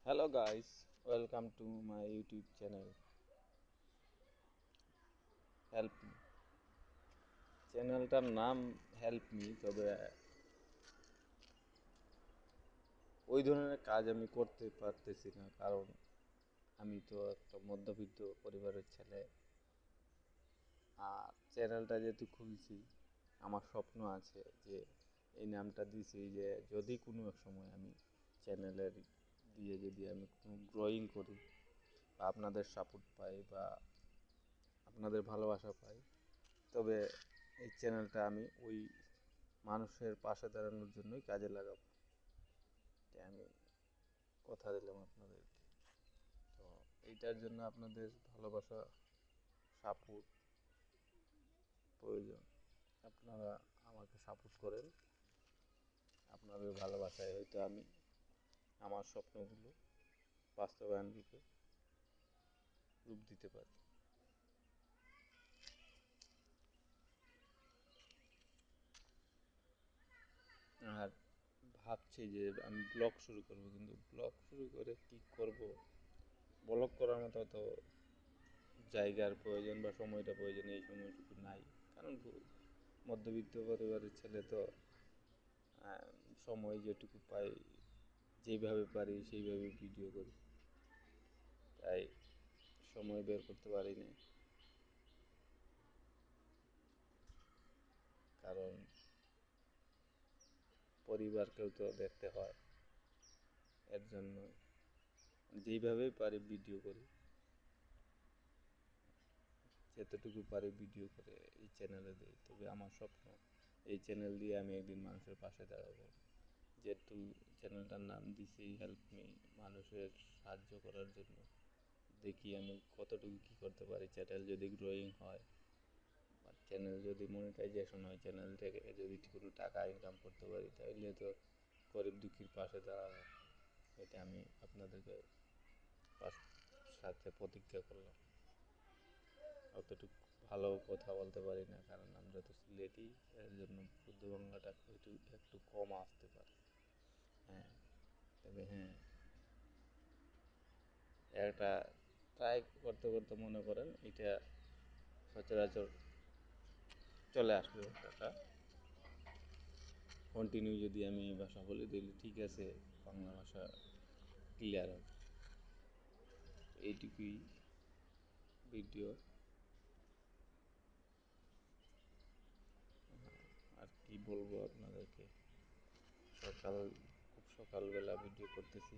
Hello guys, welcome to my YouTube channel. Help me. চ্যানেলটার নাম help me, তবে ওই ধরনের কাজ আমি করতে পারতেছি না, কারণ আমি তো একটা মধ্যবিত্ত পরিবারের ছেলে। আর চ্যানেলটা যেহেতু খুলছি, আমার স্বপ্ন আছে যে এই নামটা দিছি যে যদি কোনো এক সময় আমি চ্যানেলের দিয়ে যদি আমি কোনো গ্রোয়িং করি বা আপনাদের সাপোর্ট পাই বা আপনাদের ভালোবাসা পাই, তবে এই চ্যানেলটা আমি ওই মানুষের পাশে দাঁড়ানোর জন্যই কাজে লাগাবো। তাই আমি কথা দিলাম আপনাদেরকে। তো এইটার জন্য আপনাদের ভালোবাসা, সাপোর্ট প্রয়োজন। আপনারা আমাকে সাপোর্ট করেন, আপনাদের ভালোবাসায় হয়তো আমি আমার স্বপ্নগুলো বাস্তবায়ন রূপ দিতে পারি। আর ভাবছি যে আমি ব্লগ শুরু করব, কিন্তু ব্লগ শুরু করে কি করব, ব্লগ করার মতো তো জায়গার প্রয়োজন বা সময়টা প্রয়োজন, এই সময়টুকু নাই। কারণ মধ্যবিত্ত পরিবারের ছেলে তো সময় যেটুকু পাই, যেইভাবে পারি সেইভাবে ভিডিও করি, তাই সময় বের করতে পারি না। কারণ পরিবারকেও তো দেখতে হয়, এর জন্য যেইভাবেই পারি ভিডিও করি, যতটুকু পারি ভিডিও করে এই চ্যানেলে দিই। তবে আমার স্বপ্ন এই চ্যানেল দিয়ে আমি একদিন মানুষের পাশে দাঁড়াবো। যেহেতু চ্যানেলটার নাম দিছি হেল্প মি, মানুষের সাহায্য করার জন্য। দেখি আমি কতটুকু কী করতে পারি। চ্যানেল যদি গ্রোয়িং হয় বা চ্যানেল যদি মনিটাইজেশন হয়, চ্যানেল থেকে যদি কোনো টাকা ইনকাম করতে পারি, তাহলে তো গরিব দুঃখীর পাশে দাঁড়াবো। এটা আমি আপনাদেরকে সাথে প্রতিজ্ঞা করলাম। অতটুকু ভালো কথা বলতে পারি না, কারণ আমরা তো সিলেটি, এর জন্য শুদ্ধ বাংলাটা একটু একটু কম আসতে পারে। হ্যাঁ, তবে হ্যাঁ, একটা ট্রাই করতে করতে মনে করেন এটা সচরাচর চলে আসবে। ভাষাটা কন্টিনিউ যদি আমি এই ভাষা বলি, তাহলে ঠিক আছে, বাংলা ভাষা ক্লিয়ার হবে। এইটুকুই ভিডিও। আর কি বলবো আপনাদেরকে, সকাল খুব সকালবেলা ভিডিও করতেছি।